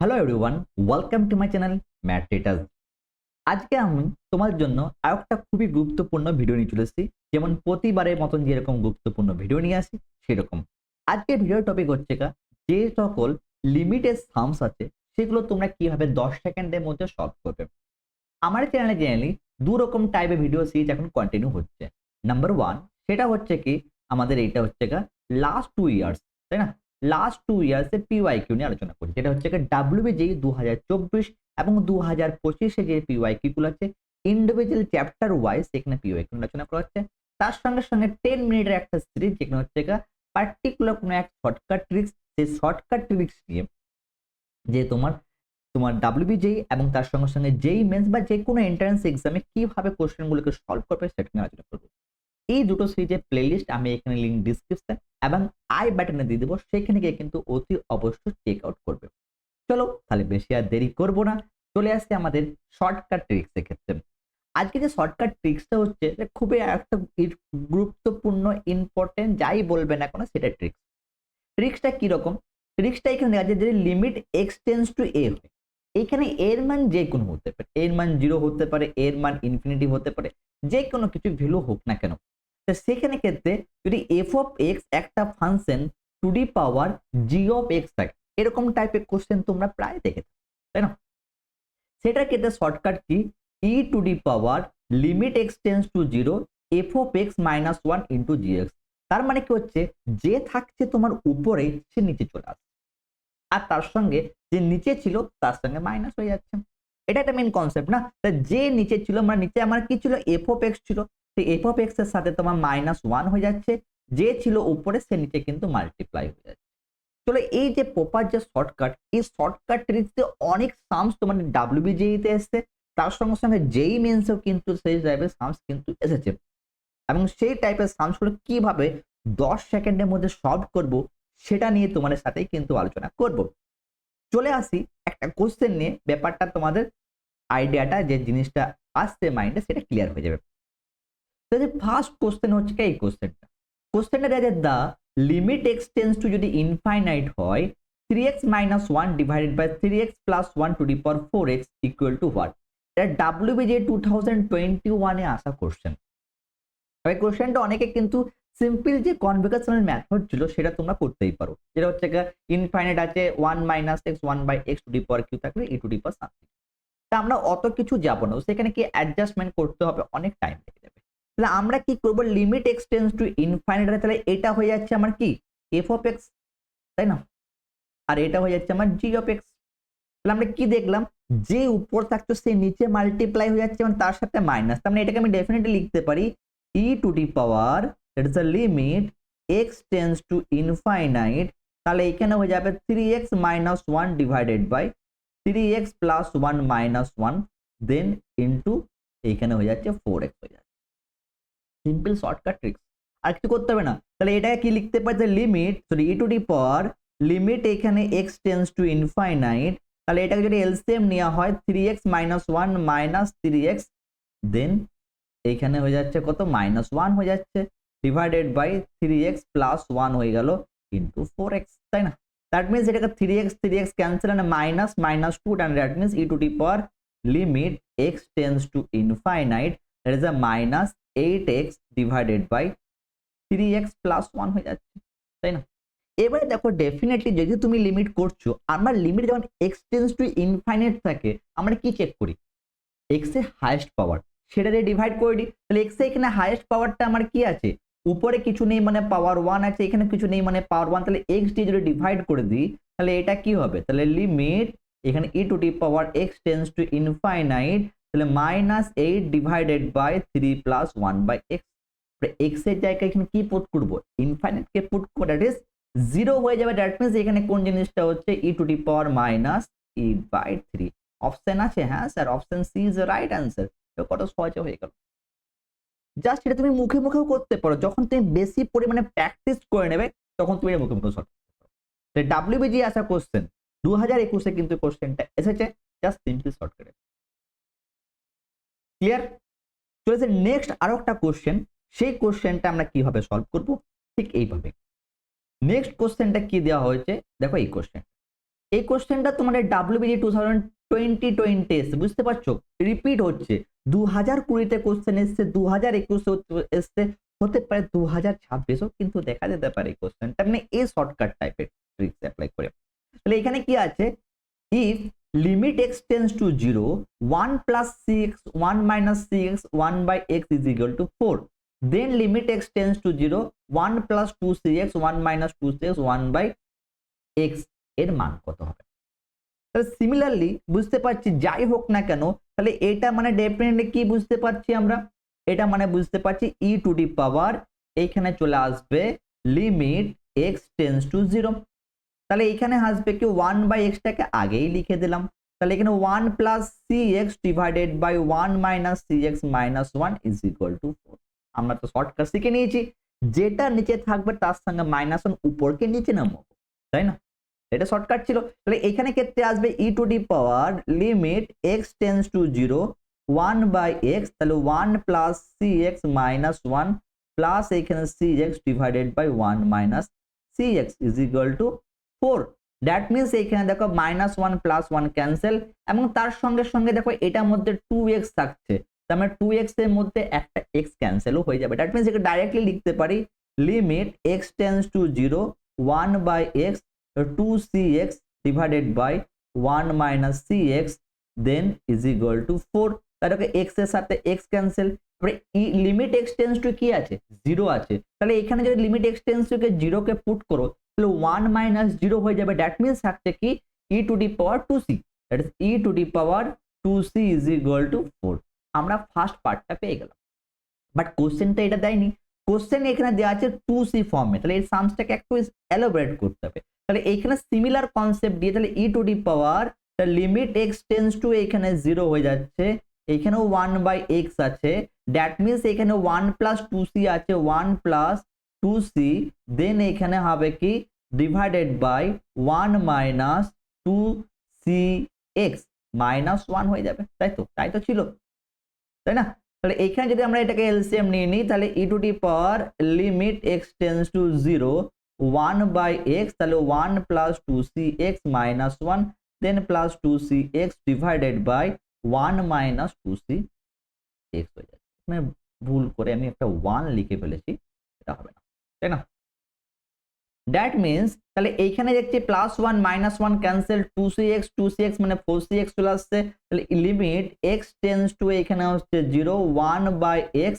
Hello everyone, welcome to my channel Math Datas. আজকে আমি তোমার জন্য আরেকটা খুবই গুরুত্বপূর্ণ ভিডিও নিয়ে চলে এসেছি। যেমন প্রতিবারের মতন যেরকম গুরুত্বপূর্ণ ভিডিও নিয়ে আসি সেরকম। আজকের ভিডিওর টপিক হচ্ছে যে সকল লিমিটেড সামস আছে সেগুলো তোমরা কিভাবে 10 সেকেন্ডের মধ্যে সলভ করবে। আমার চ্যানেলে জেনারেলি দু রকম টাইপের ভিডিও সিরিজ এখন কন্টিনিউ হচ্ছে। নাম্বার 1 সেটা হচ্ছে কি আমাদের এইটা হচ্ছে লাস্ট 2 ইয়ার্স, তাই না? লাস্ট 2 ইয়ার্স এর পিওয়াইকিউ নিয়ে আলোচনা করি। যেটা হচ্ছে ডাব্লিউবিজেই 2024 এবং 2025 এ যে পিওয়াইকিউ গুলো আছে ইন্ডিভিজুয়াল চ্যাপ্টার ওয়াইজ সেখানে পিওয়াইকিউ আলোচনা করা হচ্ছে। তার সঙ্গে সঙ্গে 10 মিনিটের একটা সিরিজ যেখানে হচ্ছে পার্টিকুলার কোনো এক শর্টকাট ট্রিক্স, সেই শর্টকাট ট্রিক্স নিয়ে যে তোমার তোমার WBJEE এবং তার সঙ্গে সঙ্গে যেই মেন্স বা যে কোনো এন্ট্রান্স এক্সামে কিভাবে কোশ্চেন গুলোকে সলভ করবে সেটা নিয়ে আলোচনা করব। এই দুটো সিরিজের প্লেলিস্ট আমি এখানে লিংক ডিসক্রিপশন এবং আই বাটনে দিয়ে দেবো, সেখানে গিয়ে কিন্তু অতি অবশ্যই চেক আউট করবে। চলো তাহলে বেশি আর দেরি করব না, চলে আসছে আমাদের শর্টকাট ট্রিক্স এর ক্ষেত্রে। আজকে যে শর্টকাট ট্রিক্সটা হচ্ছে যে খুবই একটা গুরুত্বপূর্ণ ইম্পর্টেন্ট যাই বলবে না কেন সেটা ট্রিক্সটা কিরকম? ট্রিক্সটা এখানে দেখা যায় যে লিমিট এক্স টেন্স টু এ হয়। এখানে এর মান যে কোনো হতে পারে, এর মান 0 হতে পারে, এর মান ইনফিনিটি হতে পারে, যে কোনো কিছু ভ্যালু হোক না কেন। তো সেখানে ক্ষেত্রে যদি এফ অফ এক্স একটা function two the power G of x থাকে, এরকম টাইপের কোশ্চেন তোমরা প্রায় দেখে থাকো, তাই না? সেটার ক্ষেত্রে শর্টকাট কি e to the power limit x tends to 0 f of x minus 1 into g x. তার মানে কি হচ্ছে যে থাকছে তোমার উপরে সে নিচে চলে আসছে, আর তার সঙ্গে যে নিচে ছিল তার সঙ্গে মাইনাস হয়ে যাচ্ছে। এটা একটা মেইন কনসেপ্ট না? যে নিচে ছিল মানে নিচে আমার কি ছিল এফ অফ এক্স ছিল, সেই এফ অফ এক্স এর সাথে তোমার -1 হয়ে যাচ্ছে, যে ছিল উপরে সে নিচে কিন্তু মাল্টিপ্লাই হয়ে যাচ্ছে। চলো এই যে প্রপার যে শর্টকাট, এই শর্টকাট ট্রিক্সে অনেক সামস তোমার WBJEE তে এসছে, তার সঙ্গে সঙ্গে যেই মেন্সেও কিন্তু সেই টাইপের সামস কিন্তু এসেছে, এবং সেই টাইপের সামস গুলো কিভাবে 10 সেকেন্ডের মধ্যে সলভ করব সেটা নিয়ে তোমাদের সাথেই কিন্তু আলোচনা করব। চলে আসি একটা কোশ্চেন নিয়ে, ব্যাপারটা তোমাদের আইডিয়াটা যে জিনিসটা আসছে মাইন্ডে সেটা ক্লিয়ার হয়ে যাবে। তো যে ফার্স্ট কোশ্চেন হচ্ছে এই কোশ্চেনটা দেয়া যায় দা লিমিট এক্স টেন্স টু যদি ইনফাইনাইট হয় 3x minus 1 divided by 3x plus 1 to the power 4x equal to what? এটা WBJEE 2021 এ আসা কোশ্চেন। তবে কোশ্চেনটা অনেকে কিন্তু সিম্পল যে কনভোকেশনাল মেথড ছিল সেটা তোমরা করতেই পারো, যেটা হচ্ছে ইনফাইনাইট আছে 1 minus x 1 by x to the power q থাকলে e to the power something। তা আমরা অত কিছু যাবো না, সেখানে কি অ্যাডজাস্টমেন্ট করতে হবে, অনেক টাইম লেগে যাবে। তাহলে আমরা কি করব, limit x tends to infinite, তাহলে এটা হয়ে যাচ্ছে আমার কি এফ অফ এক্স, তাই না? আর এটা হয়ে যাচ্ছে আমার জি অফ এক্স। তাহলে আমরা কি দেখলাম, যে উপর থাকতো সে নিচে মাল্টিপ্লাই হয়ে যাচ্ছে এবং তার সাথে মাইনাস। তার মানে এটাকে আমি ডেফিনেটলি লিখতে পারি e to the power that is the limit x tends to infinite, তাহলে এখানে হয়ে যাবে 3x minus 1 divided by 3x plus 1 minus 1 then into এইখানে হয়ে যাচ্ছে 4x হয়ে যাচ্ছে। সিম্পল শর্টকাট ট্রিক্স, আর কিছু করতে হবে না। তাহলে এটাকে কি লিখতে পারি, limit sorry E to the power limit এখানে x টেন্স টু ইনফাইনাইট, তাহলে এটাকে যদি এলসিএম নেওয়া হয় 3x minus 1 minus 3x দেন এইখানে হয়ে যাচ্ছে কত -1 হয়ে যাচ্ছে ডিভাইডেড বাই 3x প্লাস 1 হয়ে গেল ইনটু 4x, তাই না? দ্যাট মিন্স এটাকে 3x cancel and minus minus 2, and that means e to the power limit x tends to infinite, that is a minus 8x divided by 3x plus 1 হয়ে যাচ্ছে, তাই না? এবারে দেখো ডেফিনেটলি যদি তুমি লিমিট করছো, আমরা লিমিট যখন x tends to infinite থাকে আমরা কি চেক করি, x এর হাইয়েস্ট পাওয়ার সেটা দিয়ে ডিভাইড করে দিই। তাহলে x এর এখানে হাইয়েস্ট পাওয়ারটা আমার কি আছে, উপরে কিছু নেই মানে পাওয়ার 1 আছে, এখানে কিছু নেই মানে পাওয়ার 1, তাহলে x দিয়ে যদি ডিভাইড করে দিই তাহলে এটা কি হবে, তাহলে লিমিট এখানে e to the power x tends to infinite, তাহলে -8 divided by 3 plus 1 by x। x এর জায়গায় এখানে কি পুট করব, ইনফাইনাইট কে পুট করব, দ্যাট ইজ 0 হয়ে যাবে। দ্যাট মিন্স এখানে কোন জিনিসটা হচ্ছে e to the power -8/3। Option আছে, হ্যাঁ sir option C is the right answer. তো কত সহজে হয়ে গেল। জাস্ট এটা তুমি মুখে মুখেও করতে পারো, যখন তুমি বেশি পরিমাণে প্র্যাকটিস করে নেবে তখন তুমি মুখে মুখে সলভ করতে পারো। তো WBJEE আসা কোশ্চেন 2021 এ কিন্তু কোশ্চেনটা এসেছে, জাস্ট সিম্পল শর্টকাটে। ক্লিয়ার? চলেছে নেক্সট আরো একটা কোশ্চেন, সেই কোশ্চেনটা আমরা কিভাবে সলভ করব, ঠিক এইভাবে। নেক্সট কোশ্চেনটা কি দেওয়া হয়েছে দেখো, এই কোশ্চেন এই কোশ্চেনটা তোমাদের WBG 2020 এসছে, বুঝতে পারছো? রিপিট হচ্ছে, 2020-তে কোশ্চেন এসছে, 2021-এ এসছে, হতে পারে 2026-ও কিন্তু দেখা যেতে পারে এই কোশ্চেনটা, মানে এই শর্টকাট টাইপের ট্রিক্স অ্যাপ্লাই করে। তাহলে এখানে কি আছে, if limit x tends to 0, 1 plus cx 1 minus cx 1 by x is equal to 4, then limit x tends to 0, 1 plus 2cx 1 minus 2cx 1 by x এর মান কত হবে? তাহলে সিমিলারলি বুঝতে পারছি, যাই হোক না কেন, তাহলে এটা মানে ডেফিনেটলি কি বুঝতে পারছি আমরা, এটা মানে বুঝতে পারছি ই টু দি পাওয়ার এইখানে চলে আসবে লিমিট x টেন্ডস টু 0, তাহলে এখানে আসবে কি 1 বাই এক্সটাকে আগেই লিখে দিলাম, তাহলে এখানে 1 plus cx divided by 1 minus cx minus 1 is equal to 4। আমরা তো শর্টকাট শিখে নিয়েছি, যেটা নিচে থাকবে তার সঙ্গে মাইনাস 1 উপরকে নিচে নামাবো, তাই না? এটা শর্টকাট ছিল। তাহলে এখানে ক্ষেত্রে আসবে e to the power limit x tends to 0, 1 by x, তাহলে 1 প্লাস cx মাইনাস 1 প্লাস এখানে cx divided by 1 minus cx is equal to 4। That means এখানে দেখো মাইনাস 1 প্লাস 1 ক্যান্সেল, এবং তার সঙ্গে সঙ্গে দেখো এটার মধ্যে 2x থাকছে, তার মানে 2x এর মধ্যে একটা x ক্যান্সেলও হয়ে যাবে। দ্যাট মিনস একে ডাইরেক্টলি লিখতে পারি limit x tends to 0, 1 by x 2cx divided by 1 minus cx then is equal to 4। তাহলে x এর সাথে x ক্যান্সেল, তারপরে লিমিট x টেন্ডস টু কি আছে, 0 আছে, তাহলে এখানে যদি লিমিট x টেন্ডস টু কে 0 কে পুট করো তাহলে 1 মাইনাস 0 হয়ে যাবে। দ্যাট মিনস থাকছে কি e to the power 2c, that is e to the power 2c is equal to 4। আমরা ফার্স্ট পার্টটা পেয়ে গেলাম, বাট কোশ্চেনটা এটা দেয়নি, কোশ্চেন এখানে দেওয়া আছে 2c ফর্মে, তাহলে এই সামসটাকে একটু এলাবোরেট করতে হবে। তাহলে এইখানে সিমিলার কনসেপ্ট দিয়ে তাহলে e to the power limit x tends to এখানে 0 হয়ে যাচ্ছে, এখানেও 1 বাই x আছে, দ্যাট মিনস এখানে 1 প্লাস 2c আছে, 1 প্লাস 2c, দেন এখানে হবে কি divided by 1 minus 2cx minus 1 হয়ে যাবে, তাই তো ছিল, তাই না? তাহলে এখানে যদি আমরা এটাকে এলসিএম নিয়ে নিই তাহলে e to the power limit x tends to 0, 1 by x, তাহলে 1 plus 2cx minus 1 then plus 2cx divided by 1 minus 2cx হয়ে যাচ্ছে। মানে ভুল করে আমি একটা 1 লিখে ফেলেছি, এটা হবে না, তাই না? দ্যাট মিনস তাহলে এইখানে দেখছি প্লাস 1 মাইনাস 1 ক্যান্সেল, 2cx মানে 4cx চলে আসছে, তাহলে লিমিট x টেন্ডস টু এখানে হচ্ছে 0, 1 by x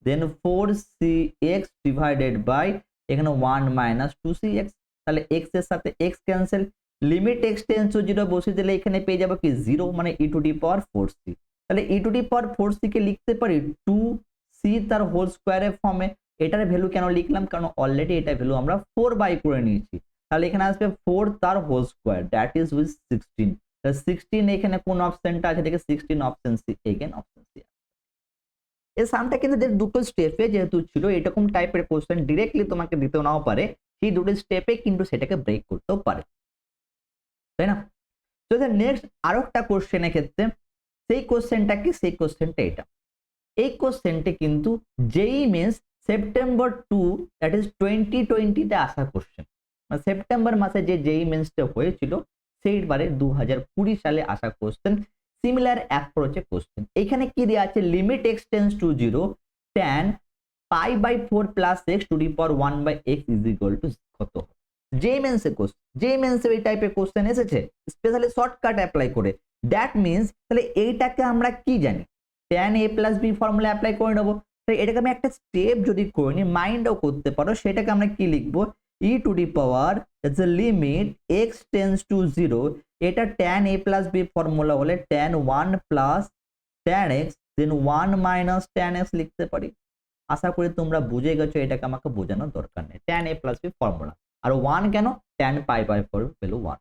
then 4cx divided by এখানে 1 মাইনাস 2cx, তাহলে x এর সাথে x cancel, limit x tends to 0 বসিয়ে দিলে এখানে পেয়ে যাবো কি 0 মানে e to the power 4c। তাহলে e to the power 4c কে লিখতে পারি 2c তার হোল স্কয়ারের ফর্মে। এটার ভ্যালু কেন লিখলাম, কারণ অলরেডি এটা ভ্যালু আমরা 4 বাই করে নিয়েছি, তাহলে এখানে আসবে 4 তার whole square, that is with 16। তাহলে 16 এখানে কোন অপশনটা আছে দেখে 16 option C, again option C. এই সামটা কিন্তু দুটো স্টেপে যেহেতু ছিল, এরকম টাইপের কোশ্চেন ডিরেক্টলি তোমাকে দিতেও নাও পারে, সেই দুটো স্টেপে কিন্তু সেটাকে ব্রেক করতেও পারে, তাই না? তো নেক্সট আরো একটা কোশ্চেনের ক্ষেত্রে সেই কোশ্চেনটা কি, সেই কোশ্চেনটা এটা, এই কোশ্চেনটা কিন্তু জেই মেন্স সেপ্টেম্বর 2 দ্যাট ইজ 2020-তে আসা কোশ্চেন, মানে সেপ্টেম্বর মাসে যে জেই মেন্সটা হয়েছিল সেইবারে 2020 সালে আসা কোশ্চেন, সিমিলার অ্যাপ্রোচে কোশ্চেন। এখানে কি দেওয়া আছে, limit x tends to 0, tan pi by 4 plus x to the power 1 by x is equal to কত? জেই মেন্সে কোশ্চেন, জেই মেন্সে এই টাইপের কোশ্চেন এসেছে স্পেশালি শর্টকাট অ্যাপ্লাই করে। দ্যাট মিনস তাহলে এইটাকে আমরা কি জানি, tan a plus b formula apply করে নেবো। তাই এটাকে আমি একটা স্টেপ যদি করে নি, মাইন্ডও করতে পারো, সেটাকে আমরা কি লিখবো, e to the power it's a limit x tends to 0, এটা tan a plus b formula হলে tan 1 plus tan x then 1 minus tan x লিখতে পারি। আশা করি তোমরা বুঝে গেছো, এটাকে আমাকে বোঝানোর দরকার নেই, tan a plus b formula. আর 1 কেন, tan পাই বাই 4 ভ্যালু 1।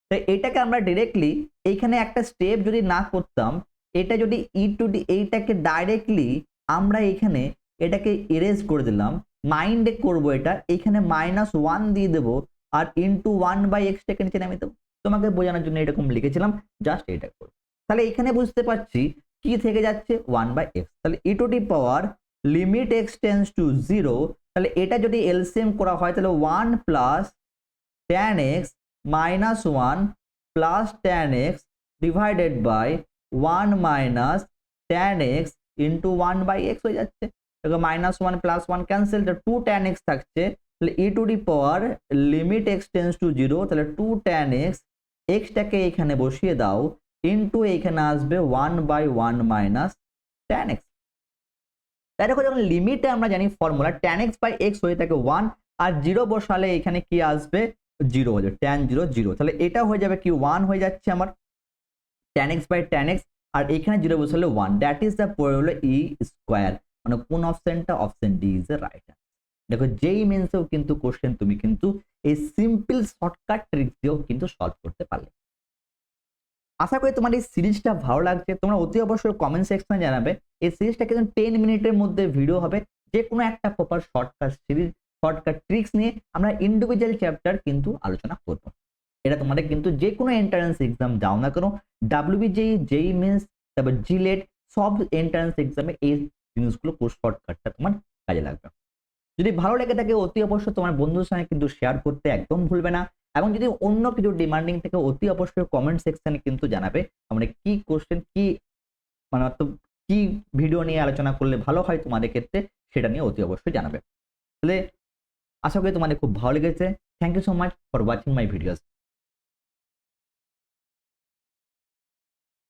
তাই এটাকে আমরা ডিরেক্টলি এইখানে একটা স্টেপ যদি না করতাম, এটা যদি ই টু ডি এইটাকে ডাইরেক্টলি আমরা এখানে এটাকে ইরেজ করে দিলাম, মাইন্ডে করবো এটা, এখানে -1 দিয়ে দেবো আর ইনটু 1 বাই x টাকে নিচে নামিয়ে দেবো। তোমাকে বোঝানোর জন্য এরকম লিখেছিলাম, জাস্ট এটা করবো। তাহলে এখানে বুঝতে পারছি কি থেকে যাচ্ছে 1 বাই x, তাহলে e to the power limit x tends to 0, তাহলে এটা যদি এলসিএম করা হয় তাহলে 1 plus tan x minus 1 plus tan x divided by 1 minus tan x into 1 by x হয়ে যাচ্ছে। দেখো minus 1 plus 1 cancel, 2 tan x থাকছে, তাহলে e to the power limit x tends to 0, তাহলে 2 ট্যান এক্স, এক্সটাকে এখানে বসিয়ে দাও, ইন্টু এখানে আসবে 1 বাই 1 মাইনাস ট্যান এক্স। তাই দেখো যখন লিমিটে আমরা জানি formula tan x by x হয়ে থাকে 1, আর 0 বসালে এখানে কি আসবে 0 হয়ে যাবে, ট্যান 0 0, তাহলে এটা হয়ে যাবে কি 1 হয়ে যাচ্ছে আমার tan x by tan x, আর এখানে 0 বসালে 1, দ্যাট ইজ দ্য পড়ে হলো ই স্কোয়ার। মানে কোন অপশনটা? Option D is the right answer. দেখো যেই মেন্সেও কিন্তু কোশ্চেন তুমি কিন্তু এই সিম্পল শর্টকাট ট্রিক দিয়েও কিন্তু সলভ করতে পারলে। আশা করি তোমার এই সিরিজটা ভালো লাগছে। তোমরা অতি অবশ্যই কমেন্ট সেকশনে জানাবে। এই সিরিজটা কিন্তু 10 মিনিটের মধ্যে ভিডিও হবে, যে কোনো একটা proper shortcut series, shortcut tricks নিয়ে আমরা ইন্ডিভিজুয়াল চ্যাপ্টার কিন্তু আলোচনা করব। এটা তোমাদের কিন্তু যে কোনো এন্ট্রান্স এক্সাম দাও না কেন, ডাব্লিউবিজেই, জেই মেন্স, তারপর জিলেট, সব এন্ট্রান্স এক্সামে এই জিনিসগুলো শর্টকাটটা তোমার কাজে লাগবে। যদি ভালো লেগে থাকে অতি অবশ্যই তোমার বন্ধুদের সঙ্গে কিন্তু শেয়ার করতে একদম ভুলবে না, এবং যদি অন্য কিছু ডিমান্ডিং থেকে অতি অবশ্যই কমেন্ট সেকশনে কিন্তু জানাবে আমরা কি কোশ্চেন, কি মানে কি ভিডিও নিয়ে আলোচনা করলে ভালো হয় তোমাদের ক্ষেত্রে, সেটা নিয়ে অতি অবশ্যই জানাবে। তাহলে আশা করি তোমাদের খুব ভালো লেগেছে। Thank you so much for watching my videos.